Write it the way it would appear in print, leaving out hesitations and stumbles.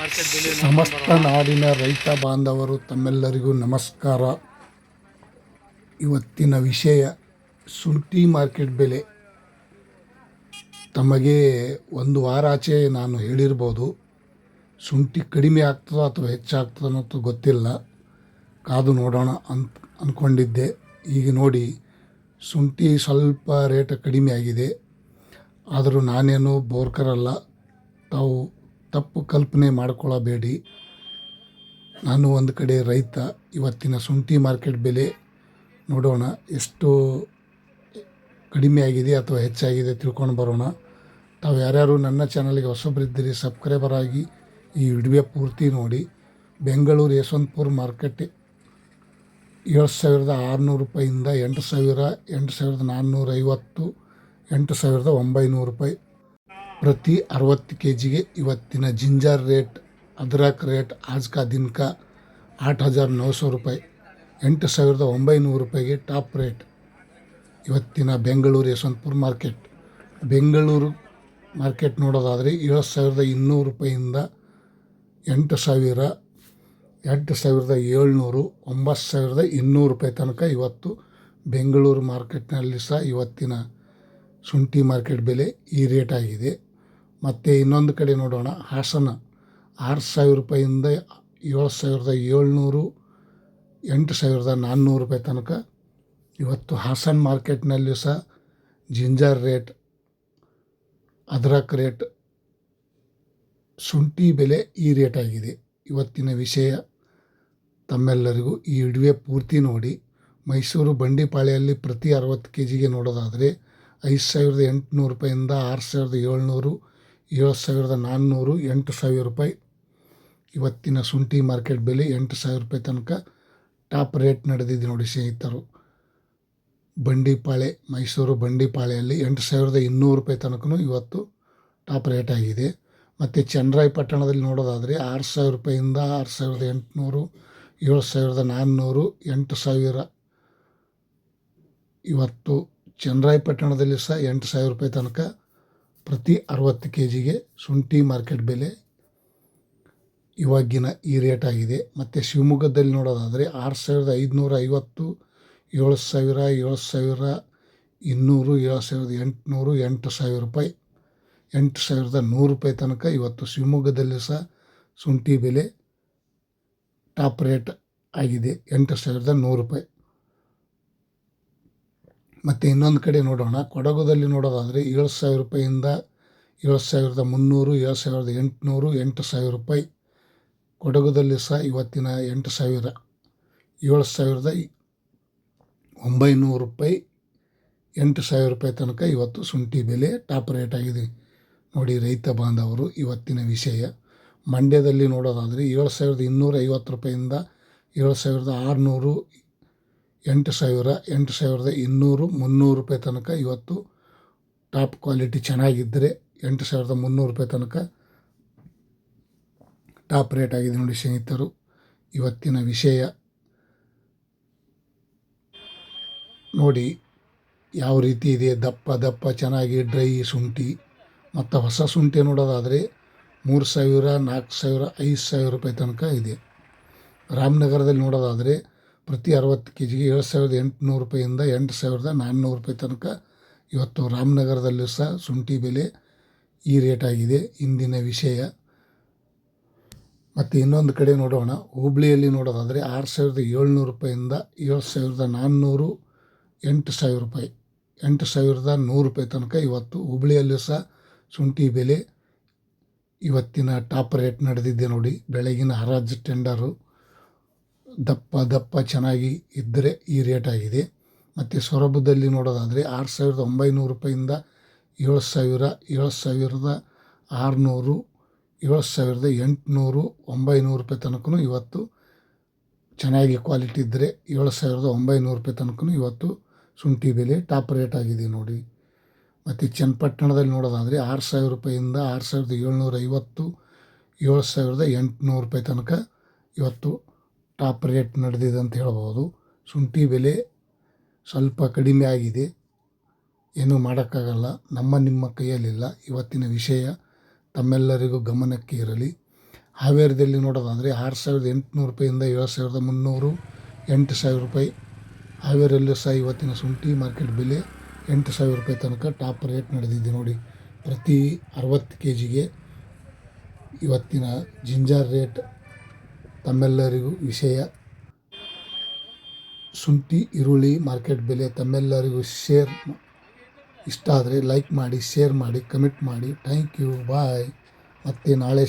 ಸಮಸ್ತ ನಾಡಿನ ರೈತ ಬಾಂಧವರು ತಮ್ಮೆಲ್ಲರಿಗೂ ನಮಸ್ಕಾರ. ಇವತ್ತಿನ ವಿಷಯ ಶುಂಠಿ ಮಾರ್ಕೆಟ್ ಬೆಲೆ. ತಮಗೆ ಒಂದು ವಾರ ಆಚೆ ನಾನು ಹೇಳಿರ್ಬೋದು, ಶುಂಠಿ ಕಡಿಮೆ ಆಗ್ತದೋ ಅಥವಾ ಹೆಚ್ಚಾಗ್ತದೋ ಅನ್ನೋದು ಗೊತ್ತಿಲ್ಲ, ಕಾದು ನೋಡೋಣ ಅಂದ್ಕೊಂಡಿದ್ದೆ. ಈಗ ನೋಡಿ, ಶುಂಠಿ ಸ್ವಲ್ಪ ರೇಟ್ ಕಡಿಮೆ ಆಗಿದೆ. ಆದರೂ ನಾನೇನು ಬೋರ್ಕರಲ್ಲ, ತಾವು ತಪ್ಪು ಕಲ್ಪನೆ ಮಾಡಿಕೊಳ್ಳಬೇಡಿ. ನಾನು ಒಂದು ಕಡೆ ರೈತ. ಇವತ್ತಿನ ಶುಂಠಿ ಮಾರ್ಕೆಟ್ ಬೆಲೆ ನೋಡೋಣ, ಎಷ್ಟು ಕಡಿಮೆ ಆಗಿದೆ ಅಥವಾ ಹೆಚ್ಚಾಗಿದೆ ತಿಳ್ಕೊಂಡು ಬರೋಣ. ತಾವು ಯಾರ್ಯಾರು ನನ್ನ ಚಾನಲ್ಗೆ ಹೊಸಬರಿದ್ದೀರಿ ಸಬ್ಸ್ಕ್ರೈಬರ್ ಆಗಿ ಈ ವಿಡಿಯೋ ಪೂರ್ತಿ ನೋಡಿ. ಬೆಂಗಳೂರು ಯಶವಂತಪುರ ಮಾರ್ಕೆಟ್ 7,600 ರೂಪಾಯಿಂದ 8,000, 8,450, 8,900 ರೂಪಾಯಿ ಪ್ರತಿ 60 kg. ಇವತ್ತಿನ ಜಿಂಜರ್ ರೇಟ್, ಅದ್ರಕ್ ರೇಟ್ ಆಜ್ ಕಾ ದಿನ ಕಾ 8,900 ರೂಪಾಯಿ, 8,900 ರೂಪಾಯಿಗೆ ಟಾಪ್ ರೇಟ್. ಇವತ್ತಿನ ಬೆಂಗಳೂರು ಯಶವಂತಪುರ ಮಾರ್ಕೆಟ್. ಬೆಂಗಳೂರು ಮಾರ್ಕೆಟ್ ನೋಡೋದಾದರೆ 7,200 ರೂಪಾಯಿಂದ 8,000, 8,700, 9,200 ರೂಪಾಯಿ ತನಕ ಇವತ್ತು ಬೆಂಗಳೂರು ಮಾರ್ಕೆಟ್ನಲ್ಲಿ ಸಹ ಇವತ್ತಿನ ಶುಂಠಿ ಮಾರ್ಕೆಟ್ ಬೆಲೆ ಈ ರೇಟ್ ಆಗಿದೆ. ಮತ್ತು ಇನ್ನೊಂದು ಕಡೆ ನೋಡೋಣ, ಹಾಸನ 6,000 ರೂಪಾಯಿಂದ 7,700, 8,400 ರೂಪಾಯಿ ತನಕ ಇವತ್ತು ಹಾಸನ ಮಾರ್ಕೆಟ್ನಲ್ಲಿ ಸಹ ಜಿಂಜರ್ ರೇಟ್, ಅದ್ರಕ್ ರೇಟ್, ಶುಂಠಿ ಬೆಲೆ ಈ ರೇಟ್ ಆಗಿದೆ. ಇವತ್ತಿನ ವಿಷಯ ತಮ್ಮೆಲ್ಲರಿಗೂ ಈ ವಿಡಿಯೋ ಪೂರ್ತಿ ನೋಡಿ. ಮೈಸೂರು ಬಂಡಿಪಾಳ್ಯಲ್ಲಿ ಪ್ರತಿ 60 kg ನೋಡೋದಾದರೆ 5,800 ರೂಪಾಯಿಂದ 6,700, 7,400, 8,000 ರೂಪಾಯಿ ಇವತ್ತಿನ ಶುಂಠಿ ಮಾರ್ಕೆಟ್ ಬೆಲೆ. 8,000 ರೂಪಾಯಿ ತನಕ ಟಾಪ್ ರೇಟ್ ನಡೆದಿದೆ ನೋಡಿ ಸ್ನೇಹಿತರು. ಬಂಡಿಪಾಳೆ, ಮೈಸೂರು ಬಂಡಿಪಾಳೆಯಲ್ಲಿ 8,200 ರೂಪಾಯಿ ತನಕ ಇವತ್ತು ಟಾಪ್ ರೇಟ್ ಆಗಿದೆ. ಮತ್ತು ಚನ್ನರಾಯಪಟ್ಟಣದಲ್ಲಿ ನೋಡೋದಾದರೆ 6,000 ರೂಪಾಯಿಂದ 6,800, 7,400, 8,000 ಇವತ್ತು ಚನ್ನರಾಯಪಟ್ಟಣದಲ್ಲಿ ಸಹ 8,000 ರೂಪಾಯಿ ತನಕ ಪ್ರತಿ 60 kg ಶುಂಠಿ ಮಾರ್ಕೆಟ್ ಬೆಲೆ ಇವಾಗಿನ ಈ ರೇಟ್ ಆಗಿದೆ. ಮತ್ತು ಶಿವಮೊಗ್ಗದಲ್ಲಿ ನೋಡೋದಾದರೆ 6,550, 7,000, 7,200, 7,800, 8,000 ರೂಪಾಯಿ, 8,100 ರೂಪಾಯಿ ತನಕ ಇವತ್ತು ಶಿವಮೊಗ್ಗದಲ್ಲಿ ಸಹ ಶುಂಠಿ ಬೆಲೆ ಟಾಪ್ ರೇಟ್ ಆಗಿದೆ, 8,100 ರೂಪಾಯಿ. ಮತ್ತು ಇನ್ನೊಂದು ಕಡೆ ನೋಡೋಣ, ಕೊಡಗುದಲ್ಲಿ ನೋಡೋದಾದರೆ 7,000 ರೂಪಾಯಿಂದ 7,300, 7,800, 8,000 ರೂಪಾಯಿ ಕೊಡಗುದಲ್ಲಿ ಸಹ ಇವತ್ತಿನ 8,000, 7,900 ರೂಪಾಯಿ, 8,000 ರೂಪಾಯಿ ತನಕ ಇವತ್ತು ಶುಂಠಿ ಬೆಲೆ ಟಾಪ್ ರೇಟ್ ಆಗಿದೆ ನೋಡಿ ರೈತ ಬಾಂಧವರು. ಇವತ್ತಿನ ವಿಷಯ ಮಂಡ್ಯದಲ್ಲಿ ನೋಡೋದಾದರೆ 7,250 ರೂಪಾಯಿಂದ 7,600, 8,000, 8,200, 300 ರೂಪಾಯಿ ತನಕ ಇವತ್ತು ಟಾಪ್ ಕ್ವಾಲಿಟಿ ಚೆನ್ನಾಗಿದ್ದರೆ 8,300 ರೂಪಾಯಿ ತನಕ ಟಾಪ್ ರೇಟ್ ಆಗಿದೆ ನೋಡಿ ಸ್ನೇಹಿತರು. ಇವತ್ತಿನ ವಿಷಯ ನೋಡಿ ಯಾವ ರೀತಿ ಇದೆ, ದಪ್ಪ ಚೆನ್ನಾಗಿ ಡ್ರೈ ಶುಂಠಿ. ಮತ್ತು ಹೊಸ ಶುಂಠಿ ನೋಡೋದಾದರೆ 3,000, 4,000, 5,000 ರೂಪಾಯಿ ತನಕ ಇದೆ. ರಾಮನಗರದಲ್ಲಿ ನೋಡೋದಾದರೆ ಪ್ರತಿ 60 kg 7,800 ರೂಪಾಯಿಂದ 8,400 ರೂಪಾಯಿ ತನಕ ಇವತ್ತು ರಾಮನಗರದಲ್ಲೂ ಸಹ ಶುಂಠಿ ಬೆಲೆ ಈ ರೇಟ್ ಆಗಿದೆ ಇಂದಿನ ವಿಷಯ. ಮತ್ತು ಇನ್ನೊಂದು ಕಡೆ ನೋಡೋಣ, ಹುಬ್ಳಿಯಲ್ಲಿ ನೋಡೋದಾದರೆ 6,700 ರೂಪಾಯಿಂದ 7,400, 8,000 ರೂಪಾಯಿ, 8,100 ರೂಪಾಯಿ ತನಕ ಇವತ್ತು ಹುಬ್ಳಿಯಲ್ಲೂ ಸಹ ಶುಂಠಿ ಬೆಲೆ ಇವತ್ತಿನ ಟಾಪ್ ರೇಟ್ ನಡೆದಿದೆ ನೋಡಿ. ಬೆಳಗಿನ ಹರಾಜು ಟೆಂಡರು ದಪ್ಪ ಚೆನ್ನಾಗಿ ಇದ್ದರೆ ಈ ರೇಟ್ ಆಗಿದೆ. ಮತ್ತು ಸೊರಬದಲ್ಲಿ ನೋಡೋದಾದರೆ 6,900 ರೂಪಾಯಿಂದ 7,000, 7,600, 7,800, 900 ರೂಪಾಯಿ ತನಕ ಇವತ್ತು ಚೆನ್ನಾಗಿ ಕ್ವಾಲಿಟಿ ಇದ್ದರೆ 7,900 ರೂಪಾಯಿ ತನಕ ಇವತ್ತು ಶುಂಠಿ ಬೆಲೆ ಟಾಪ್ ರೇಟ್ ಆಗಿದೆ ನೋಡಿ. ಮತ್ತು ಚನ್ನಪಟ್ಟಣದಲ್ಲಿ ನೋಡೋದಾದರೆ 6,000 ರೂಪಾಯಿಂದ 6,750, 7,800 ರೂಪಾಯಿ ತನಕ ಇವತ್ತು ಟಾಪ್ ರೇಟ್ ನಡೆದಿದೆ ಅಂತ ಹೇಳ್ಬೋದು. ಶುಂಠಿ ಬೆಲೆ ಸ್ವಲ್ಪ ಕಡಿಮೆ ಆಗಿದೆ, ಏನೂ ಮಾಡೋಕ್ಕಾಗಲ್ಲ, ನಿಮ್ಮ ಕೈಯಲ್ಲಿಲ್ಲ. ಇವತ್ತಿನ ವಿಷಯ ತಮ್ಮೆಲ್ಲರಿಗೂ ಗಮನಕ್ಕೆ ಇರಲಿ. ಹಾವೇರಿಯಲ್ಲಿ ನೋಡೋದಾದರೆ 6,800 ರೂಪಾಯಿಂದ 7,300, 8,000 ರೂಪಾಯಿ. ಹಾವೇರಿಯಲ್ಲೂ ಸಹ ಇವತ್ತಿನ ಶುಂಠಿ ಮಾರ್ಕೆಟ್ ಬೆಲೆ 8,000 ರೂಪಾಯಿ ತನಕ ಟಾಪ್ ರೇಟ್ ನಡೆದಿದೆ ನೋಡಿ. ಪ್ರತಿ 60 kgಗೆ ಇವತ್ತಿನ ಜಿಂಜರ್ ರೇಟ್ ತಮ್ಮೆಲ್ಲರಿಗೂ ವಿಷಯ. ಶುಂಠಿ ಈರುಳ್ಳಿ ಮಾರ್ಕೆಟ್ ಬೆಲೆ ತಮ್ಮೆಲ್ಲರಿಗೂ ಇಷ್ಟ ಆದರೆ ಲೈಕ್ ಮಾಡಿ, ಶೇರ್ ಮಾಡಿ, ಕಮೆಂಟ್ ಮಾಡಿ. ಥ್ಯಾಂಕ್ ಯು, ಬಾಯ್. ಮತ್ತೆ ನಾಳೆ